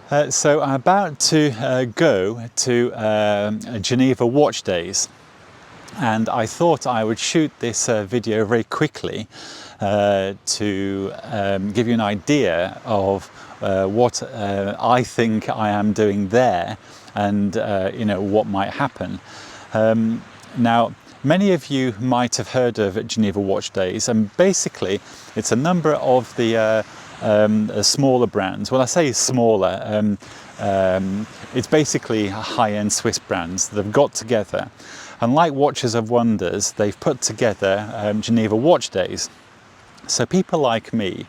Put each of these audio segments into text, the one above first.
So I'm about to go to Geneva Watch Days, and I thought I would shoot this video very quickly to give you an idea of what I think I am doing there, and what might happen. Now, many of you might have heard of Geneva Watch Days, and basically it's a number of the smaller brands. Well, I say smaller, it's basically high-end Swiss brands that have got together, and like Watches of Wonders, they've put together Geneva Watch Days. So people like me,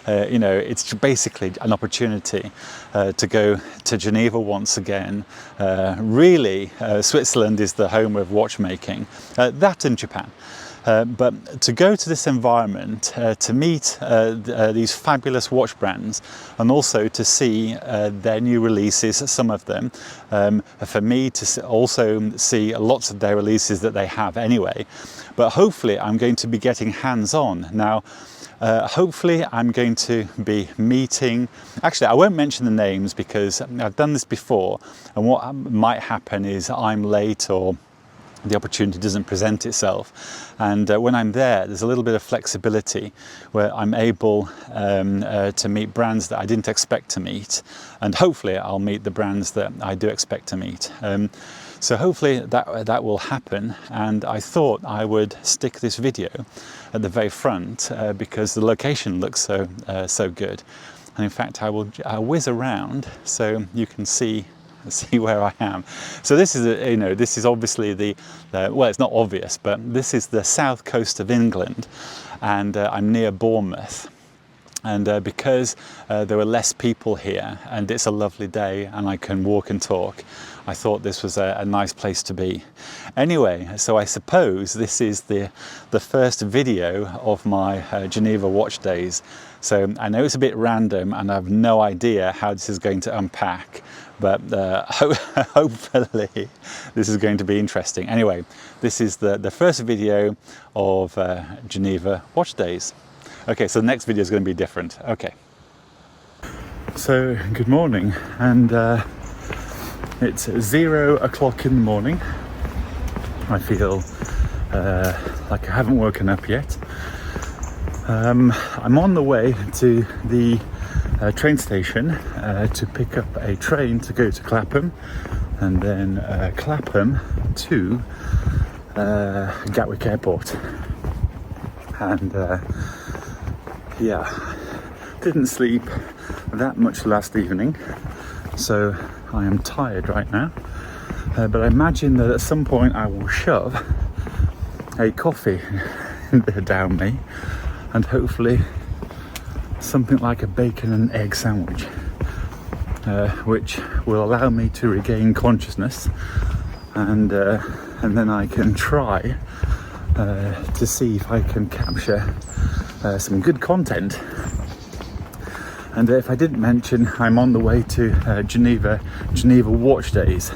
it's basically an opportunity to go to Geneva once again. Really, Switzerland is the home of watchmaking, that and Japan. But to go to this environment, to meet these fabulous watch brands, and also to see their new releases, some of them, for me to also see lots of their releases that they have anyway. But hopefully I'm going to be getting hands-on. Now, hopefully I'm going to be meeting, actually I won't mention the names because I've done this before, and what might happen is I'm late or the opportunity doesn't present itself, and when I'm there, there's a little bit of flexibility where I'm able to meet brands that I didn't expect to meet, and hopefully I'll meet the brands that I do expect to meet. So hopefully that will happen, and I thought I would stick this video at the very front because the location looks so good, and in fact I'll whiz around so you can see where I am. So this is this is obviously the well, it's not obvious, but this is the south coast of England, and I'm near Bournemouth, and because there were less people here and it's a lovely day and I can walk and talk, I thought this was a nice place to be. Anyway, so I suppose this is the first video of my Geneva Watch Days. So I know it's a bit random and I have no idea how this is going to unpack, but hopefully this is going to be interesting. Anyway, this is the first video of Geneva Watch Days. Okay, so the next video is going to be different. Okay. So, good morning, and it's 0 o'clock in the morning. I feel like I haven't woken up yet. I'm on the way to the train station to pick up a train to go to Clapham, and then Clapham to Gatwick Airport. And yeah, didn't sleep that much last evening, so I am tired right now. But I imagine that at some point I will shove a coffee down me, and hopefully something like a bacon and egg sandwich, which will allow me to regain consciousness, and then I can try to see if I can capture some good content. And if I didn't mention, I'm on the way to Geneva Watch Days.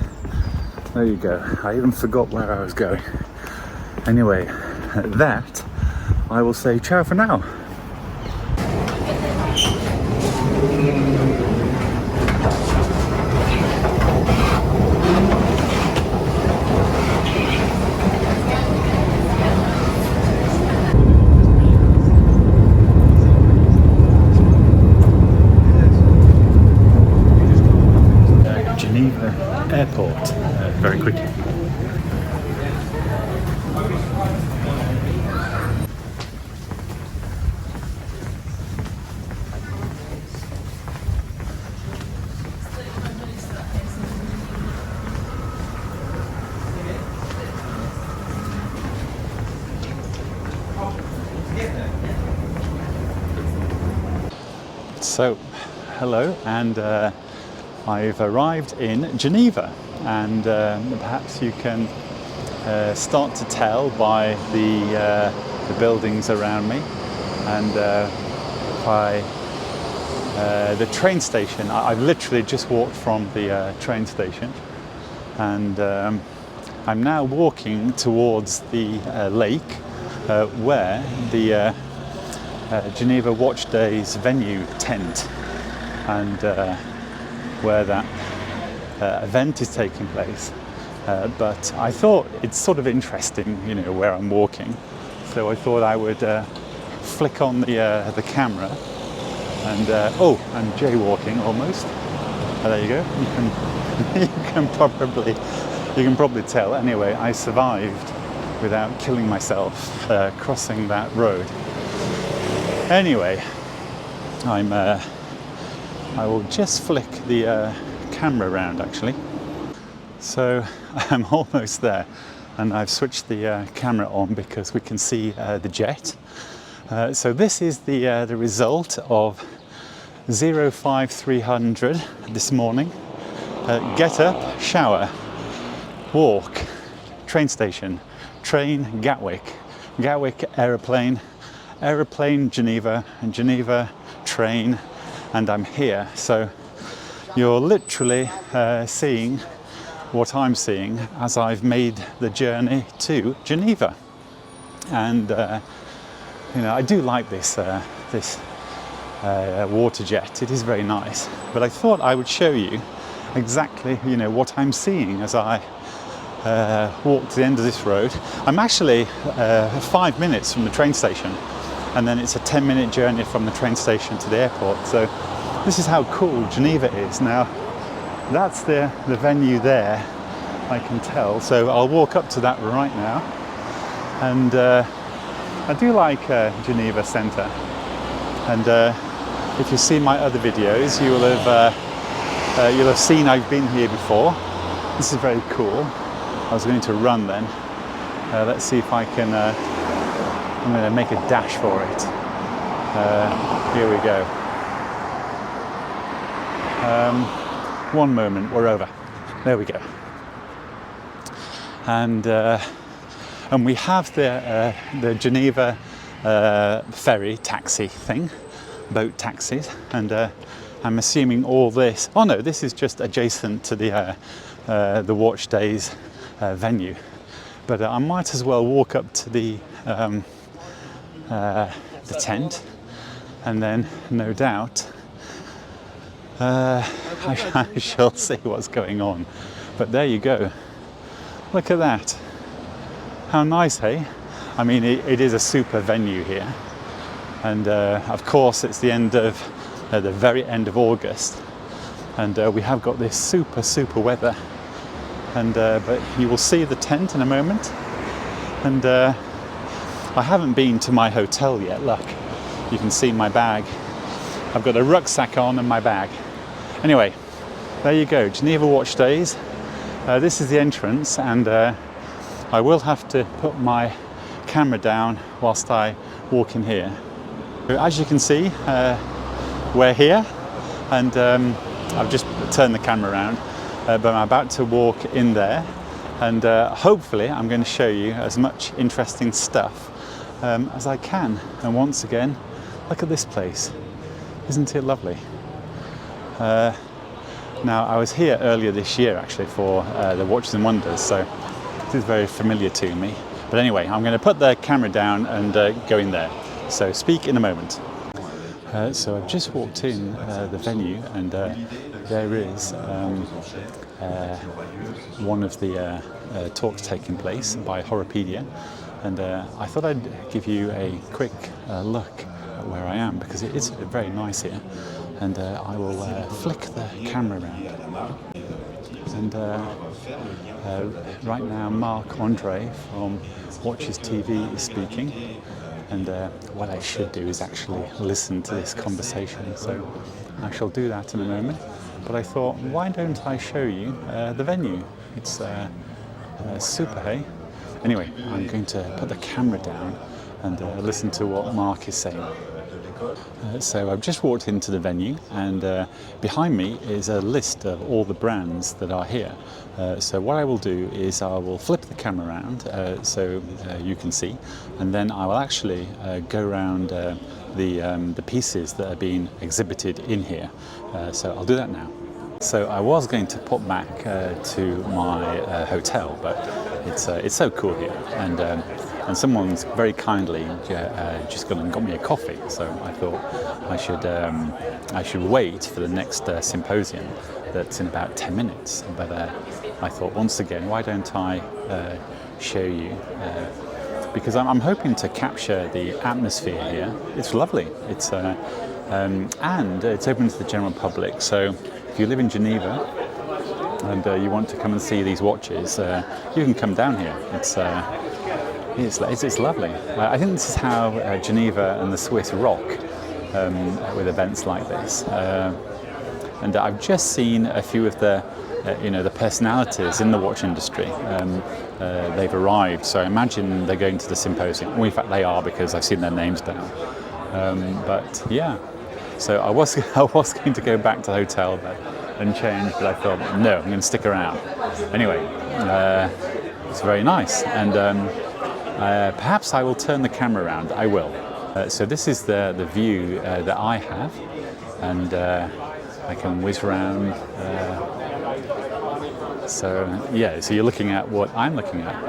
There you go, I even forgot where I was going. Anyway, at that I will say ciao for now. Geneva Airport, very quickly. So, hello, and I've arrived in Geneva, and perhaps you can start to tell by the buildings around me, and by the train station. I've literally just walked from the train station, and I'm now walking towards the lake where the Geneva Watch Days venue tent, and where that event is taking place. But I thought it's sort of interesting, you know, where I'm walking. So I thought I would flick on the camera and I'm jaywalking almost. There you go. You can probably tell. Anyway, I survived without killing myself crossing that road. Anyway, I will just flick the camera around actually. So I'm almost there, and I've switched the camera on because we can see the jet. So this is the result of 05300 this morning. Get up, shower, walk, train station, train Gatwick, Gatwick aeroplane, aeroplane Geneva, and Geneva train, and I'm here. So you're literally seeing what I'm seeing as I've made the journey to Geneva. And you know, I do like this water jet. It is very nice. But I thought I would show you exactly, you know, what I'm seeing as I walk to the end of this road. I'm actually 5 minutes from the train station, and then it's a 10-minute journey from the train station to the airport. So this is how cool Geneva is. Now, that's the venue there, I can tell. So I'll walk up to that right now. And I do like Geneva Centre. And if you've seen my other videos, you'll have seen I've been here before. This is very cool. I was going to run then. Let's see if I can. I'm going to make a dash for it. Here we go. One moment, we're over. There we go. And we have the Geneva ferry taxi thing, boat taxis, and I'm assuming all this. Oh no, this is just adjacent to the watch days venue. But I might as well walk up to the tent, and then no doubt I shall see what's going on. But there you go. Look at that. How nice, hey? I mean, it is a super venue here. And of course, it's the end of, the very end of August. And we have got this super weather. And but you will see the tent in a moment. And I haven't been to my hotel yet, look. You can see my bag. I've got a rucksack on and my bag. Anyway, there you go, Geneva Watch Days. This is the entrance, and I will have to put my camera down whilst I walk in here. As you can see, we're here, and I've just turned the camera around, but I'm about to walk in there, and hopefully I'm going to show you as much interesting stuff as I can. And once again, look at this place. Isn't it lovely? Now, I was here earlier this year actually for the Watches and Wonders, so this is very familiar to me. But anyway, I'm going to put the camera down and go in there. So speak in a moment. So I've just walked in the venue, and there is one of the talks taking place by Horopedia, and I thought I'd give you a quick look at where I am, because it is very nice here. And I will flick the camera around. And right now, Marc Andre from Watches TV is speaking. And what I should do is actually listen to this conversation. So I shall do that in a moment. But I thought, why don't I show you the venue? It's super, hey? Anyway, I'm going to put the camera down and listen to what Marc is saying. So I've just walked into the venue, and behind me is a list of all the brands that are here. So what I will do is I will flip the camera around so you can see, and then I will actually go around the pieces that are being exhibited in here. So I'll do that now. So I was going to pop back to my hotel, but it's so cool here, and someone's very kindly just gone and got me a coffee. So I thought I should wait for the next symposium that's in about 10 minutes. But I thought, once again, why don't I show you? Because I'm hoping to capture the atmosphere here. It's lovely. It's and it's open to the general public. So if you live in Geneva and you want to come and see these watches, you can come down here. It's lovely. I think this is how Geneva and the Swiss rock with events like this. And I've just seen a few of the the personalities in the watch industry. They've arrived, so I imagine they're going to the symposium. Well, in fact, they are, because I've seen their names down. But yeah, so I was going to go back to the hotel and change, but I thought, no, I'm going to stick around. Anyway, it's very nice, and perhaps I will turn the camera around. I will. So this is the view that I have, and I can whiz around. So yeah, so you're looking at what I'm looking at,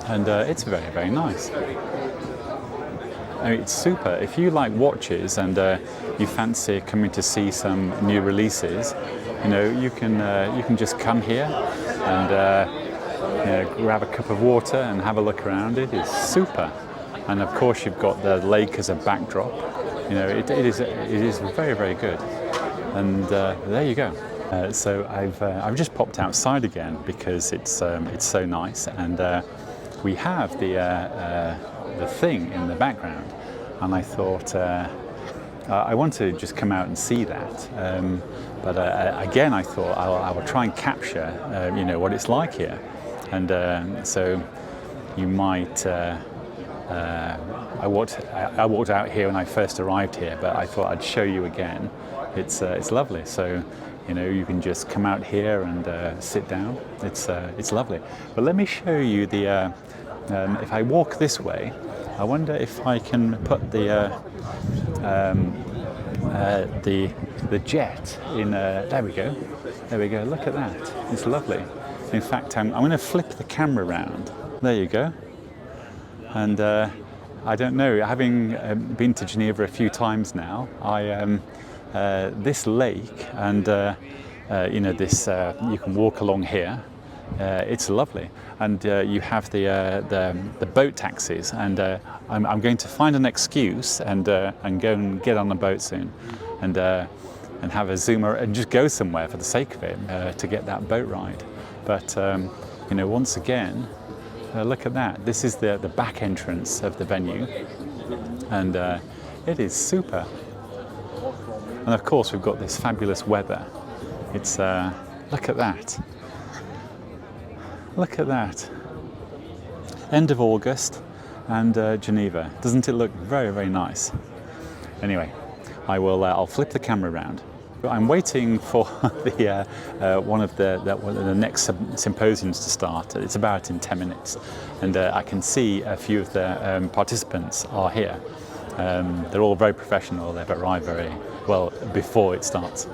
and it's very, very nice. I mean, it's super. If you like watches and you fancy coming to see some new releases, you can just come here and grab a cup of water and have a look around. It is super, and of course you've got the lake as a backdrop. It is very, very good, and there you go. So I've just popped outside again because it's so nice, and we have the thing in the background, and I thought I want to just come out and see that. But again, I thought I will try and capture what it's like here, and so you might. I walked out here when I first arrived here, but I thought I'd show you again. It's lovely. So you can just come out here and sit down. It's lovely. But let me show you the. If I walk this way, I wonder if I can put the jet in. There we go. There we go. Look at that. It's lovely. In fact, I'm going to flip the camera around. There you go. And I don't know, having been to Geneva a few times now, this lake and this you can walk along here. It's lovely, and you have the boat taxis, and I'm going to find an excuse and go and get on a boat soon, and have a zoomer and just go somewhere for the sake of it to get that boat ride. But once again. Look at that. This is the back entrance of the venue, and it is super. And of course we've got this fabulous weather. It's look at that. Look at that. End of August and Geneva. Doesn't it look very, very nice? Anyway, I'll flip the camera around. I'm waiting for one of the next symposiums to start. It's about in 10 minutes, and I can see a few of the participants are here. They're all very professional. They've arrived very well before it starts,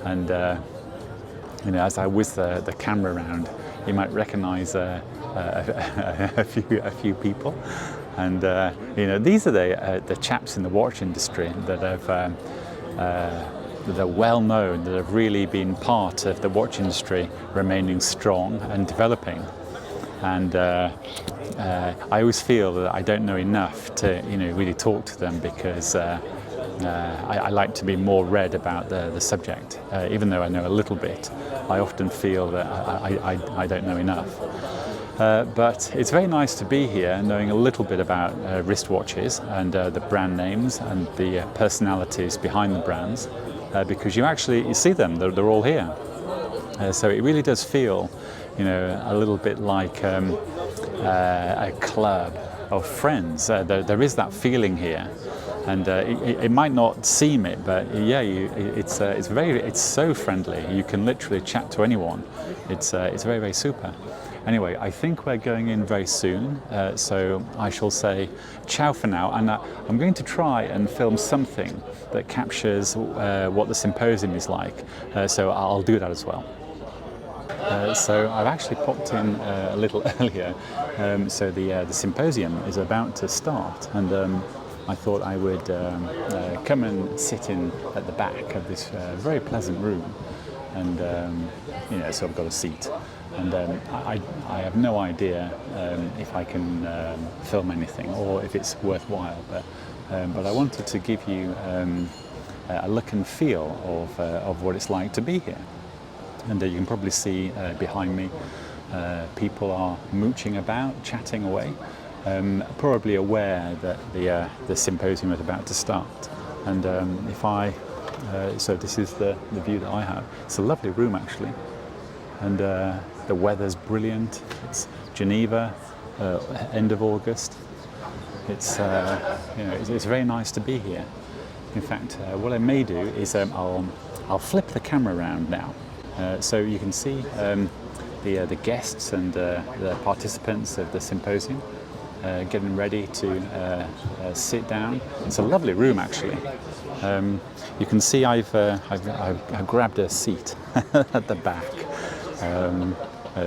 and as I whiz the camera around, you might recognise a few people, and these are the chaps in the watch industry that have. That are well known, that have really been part of the watch industry remaining strong and developing. And I always feel that I don't know enough to really talk to them, because I like to be more read about the subject. Even though I know a little bit, I often feel that I don't know enough. But it's very nice to be here knowing a little bit about wristwatches and the brand names and the personalities behind the brands. Because you see them, they're all here. So it really does feel, a little bit like a club of friends. There is that feeling here, and it might not seem it, but yeah, it's so friendly. You can literally chat to anyone. It's very, very super. Anyway, I think we're going in very soon, so I shall say ciao for now, and I'm going to try and film something that captures what the symposium is like, so I'll do that as well. So I've actually popped in a little earlier, so the symposium is about to start, and I thought I would come and sit in at the back of this very pleasant room. and so I've got a seat, and I have no idea if I can film anything or if it's worthwhile, but I wanted to give you a look and feel of what it's like to be here. And you can probably see behind me, people are mooching about, chatting away, probably aware that the symposium is about to start. And so this is the view that I have. It's a lovely room actually, and the weather's brilliant. It's Geneva, end of August. It's it's very nice to be here. In fact, what I may do is I'll flip the camera around now. So you can see the guests and the participants of the symposium getting ready to sit down. It's a lovely room actually. You can see I've grabbed a seat at the back,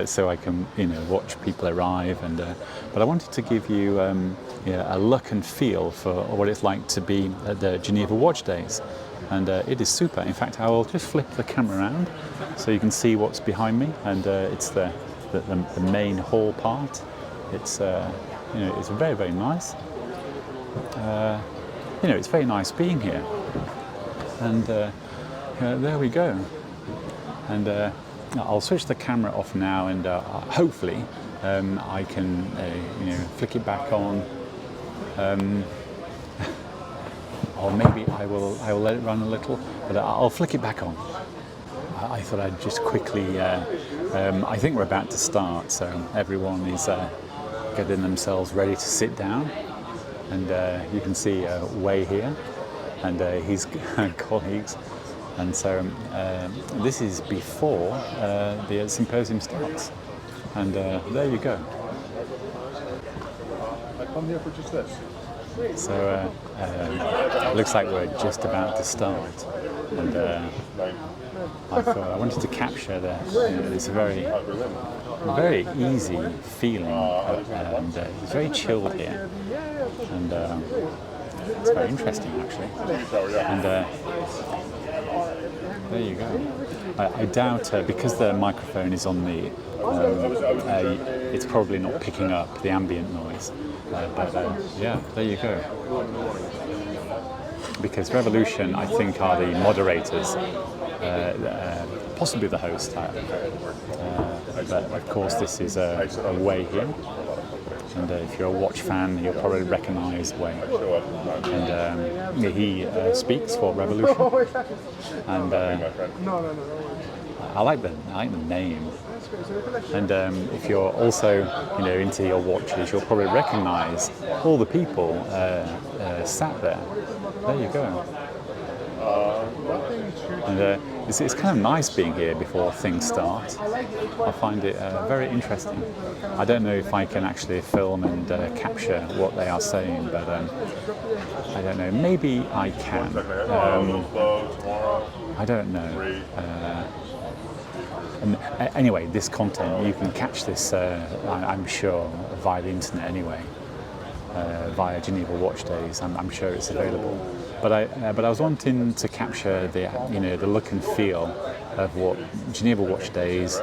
so I can watch people arrive. But I wanted to give you a look and feel for what it's like to be at the Geneva Watch Days. And it is super. In fact, I will just flip the camera around so you can see what's behind me. And it's the main hall part. It's it's very, very nice. It's very nice being here. And there we go. And I'll switch the camera off now, and hopefully I can flick it back on. Or maybe I will let it run a little, but I'll flick it back on. I thought I'd just quickly, I think we're about to start, so everyone is getting themselves ready to sit down. And you can see Wei here and his colleagues. And so this is before the symposium starts. And there you go. I come here for just this. So it looks like we're just about to start, and I wanted to capture this very easy feeling, and it's very chilled here, and it's very interesting actually. And there you go. I doubt because the microphone is on the, it's probably not picking up the ambient noise. But yeah, there you go. Because Revolution, I think, are the moderators, possibly the host. But of course, this is a Wei here. And if you're a watch fan, you'll probably recognise Wei. And he speaks for Revolution. And I like the name. And if you're also, into your watches, you'll probably recognise all the people sat there. There you go. And it's kind of nice being here before things start. I find it very interesting. I don't know if I can actually film and capture what they are saying, but I don't know. Maybe I can. I don't know. And anyway, this content, you can catch this, I'm sure, via the internet anyway, via Geneva Watch Days. I'm sure it's available. But I was wanting to capture the look and feel of what Geneva Watch Days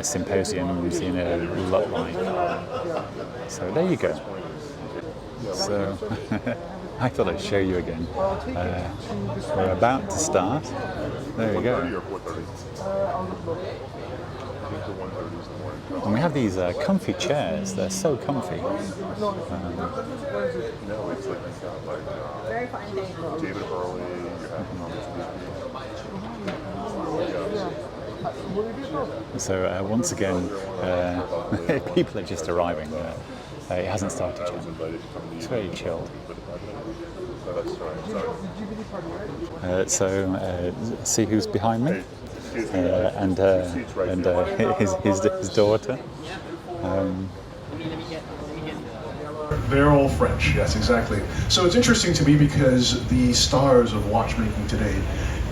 symposiums look like. So there you go. So I thought I'd show you again. We're about to start. There you go. And we have these comfy chairs. They're so comfy. David Hurley, So once again, people are just arriving. It hasn't started yet. It's very chilled. So see who's behind me, and his daughter. They're all French, yes, exactly. So it's interesting to me because the stars of watchmaking today,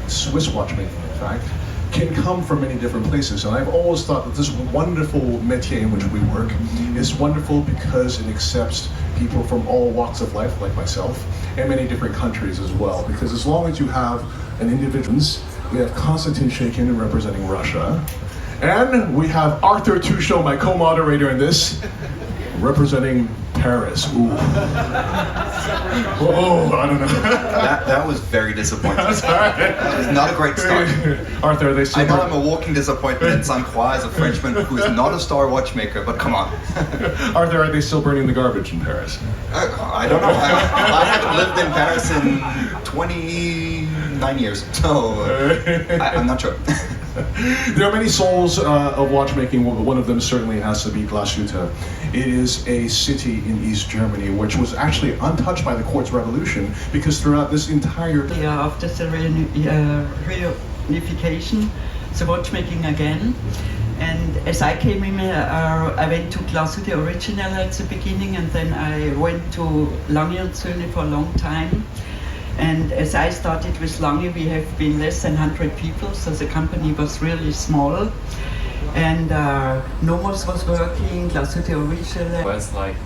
Swiss watchmaking in fact, can come from many different places. And I've always thought that this wonderful métier in which we work is wonderful because it accepts people from all walks of life, like myself, and many different countries as well. Because as long as you have an individual, We have Konstantin Shakin representing Russia. And we have Arthur Touchot, my co-moderator in this, representing Paris. Ooh. Oh, I don't know. That was very disappointing. Sorry. That was not a great start. Arthur, are they still I know I'm a walking disappointment in Saint-Croix as a Frenchman who is not a star watchmaker, but come on. Arthur, are they still burning the garbage in Paris? I don't know. I haven't lived in Paris in 29 years, so I'm not sure. There are many souls of watchmaking, but one of them certainly has to be Glashütte. It is a city in East Germany which was actually untouched by the quartz revolution, because throughout this entire after the reunification, the watchmaking again. And as I came in, I went to Glashütte original at the beginning, and then I went to Lange & Söhne for a long time. And as I started with Lange, we have been less than 100 people, so the company was really small. And Nomos was working, Glashütte original. Was like,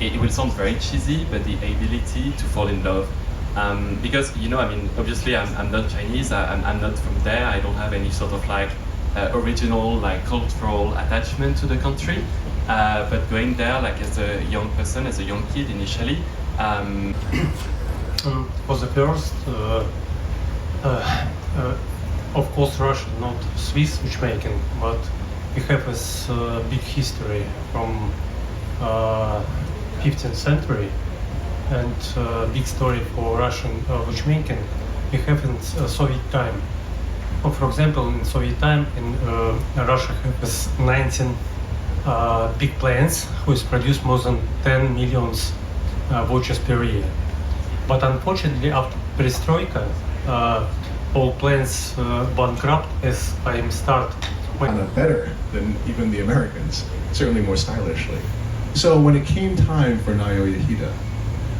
it will sound very cheesy, but the ability to fall in love. Because, you know, I mean, obviously I'm not Chinese, I'm not from there, I don't have any sort of like original, like cultural attachment to the country. But going there, like as a young person, as a young kid initially, for the first, of course, Russia, not Swiss watchmaking, but we have this big history from 15th century, and big story for Russian watchmaking we have in Soviet time. For example, in Soviet time, in Russia has 19 big plants who is produced more than 10 million watches per year. But unfortunately, after Perestroika, all plants bankrupt as time start. Better than even the Americans, certainly more stylishly. So when it came time for Naoya Hida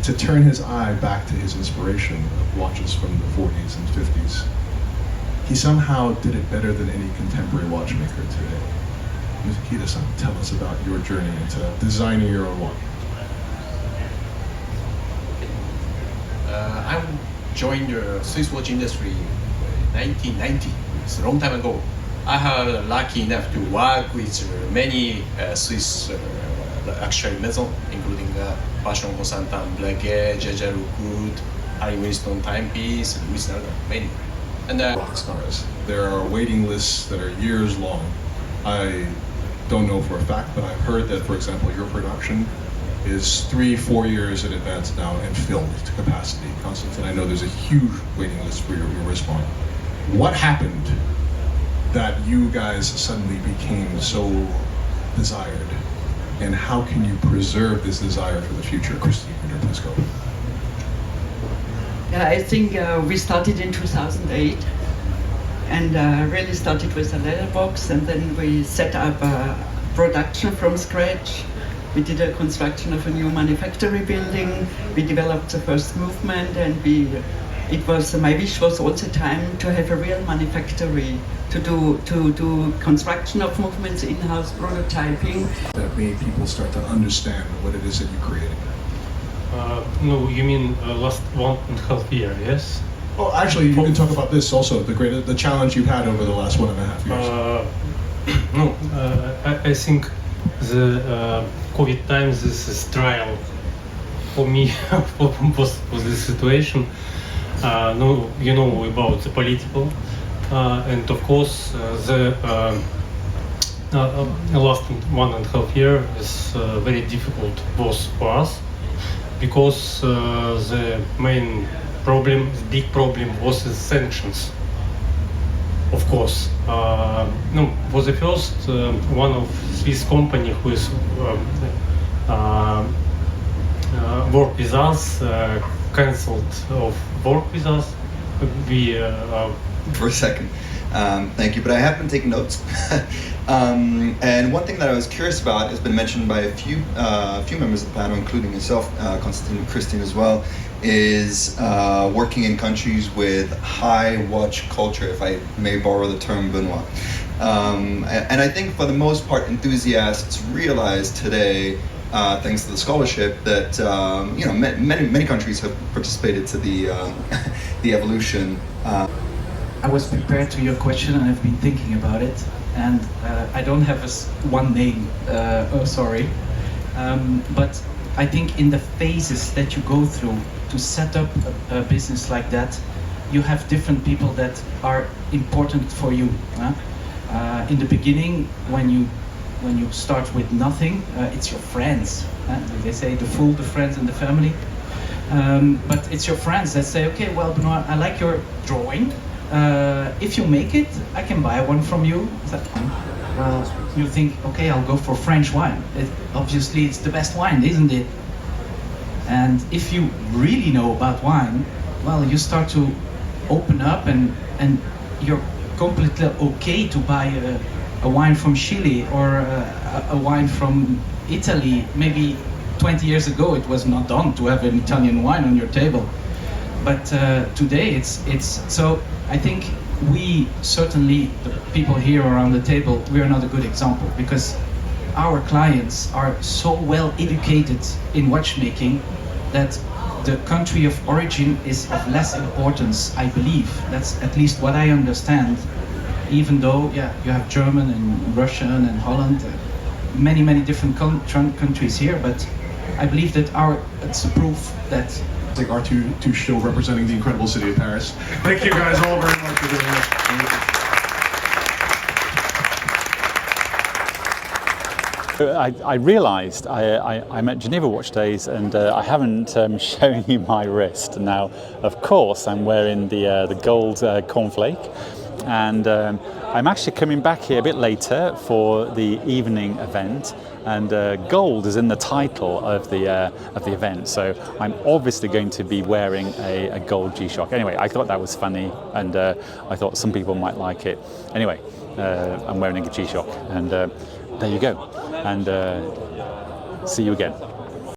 to turn his eye back to his inspiration of watches from the 40s and 50s, he somehow did it better than any contemporary watchmaker today. Mr. Hida-san, tell us about your journey into designing your own watch. I joined the Swiss watch industry in 1990. It's a long time ago. I have lucky enough to work with many Swiss luxury maisons, including Vacheron Constantin, Breguet, Jaeger-LeCoultre, Harry Winston Timepiece, and Louis Narda, many. And rock stars. There are waiting lists that are years long. I don't know for a fact, but I've heard that, for example, your production is 3-4 years in advance now and filled to capacity. Konstantin, I know there's a huge waiting list for your wristband. What happened that you guys suddenly became so desired, and how can you preserve this desire for the future? Christine, please go. Yeah, I think we started in 2008, and really started with a letterbox, and then we set up a production from scratch. We did a construction of a new manufactory building. We developed the first movement, and my wish was all the time to have a real manufactory, to do construction of movements, in-house prototyping. That made people start to understand what it is that you created. No, you mean last 1.5 year, yes? Oh, actually, you can talk about this also, the challenge you've had over the last 1.5 years. No, I think the COVID times, this is trial for me for this situation. No, you know about the political, and of course the last 1.5 year is very difficult both for us, because the main problem, the big problem was the sanctions. Of course, no. For the first, one of Swiss company who is work with us cancelled of work with us. We for a second. Thank you, but I have been taking notes. And one thing that I was curious about has been mentioned by a few members of the panel, including yourself, Konstantin and Christine as well, is working in countries with high watch culture, if I may borrow the term, Benoit. And I think for the most part, enthusiasts realize today, thanks to the scholarship, that many countries have participated to the the evolution. I was prepared to your question and I've been thinking about it. And I don't have one name, oh sorry. But I think in the phases that you go through to set up a business like that, you have different people that are important for you. In the beginning, when you start with nothing, it's your friends. They say the fool, the friends, and the family. But it's your friends that say, okay, well, Benoit, I like your drawing. If you make it, I can buy one from you. Well, you think, okay, I'll go for French wine. Obviously, it's the best wine, isn't it? And if you really know about wine, well, you start to open up and you're completely okay to buy a wine from Chile or a wine from Italy. Maybe 20 years ago it was not done to have an Italian wine on your table. But today it's so I think we certainly, the people here around the table, we are not a good example because our clients are so well educated in watchmaking that the country of origin is of less importance, I believe. That's at least what I understand. Even though, yeah, you have German and Russian and Holland, many different countries here, but I believe that it's a proof that Like R2 show representing the incredible city of Paris. Thank you guys all very much for doing this. I realised I'm at Geneva Watch Days and I haven't shown you my wrist. Now, of course, I'm wearing the gold cornflake, and I'm actually coming back here a bit later for the evening event. And gold is in the title of the event, so I'm obviously going to be wearing a gold G-Shock. Anyway, I thought that was funny, and I thought some people might like it. Anyway, I'm wearing a G-Shock, and there you go. And see you again.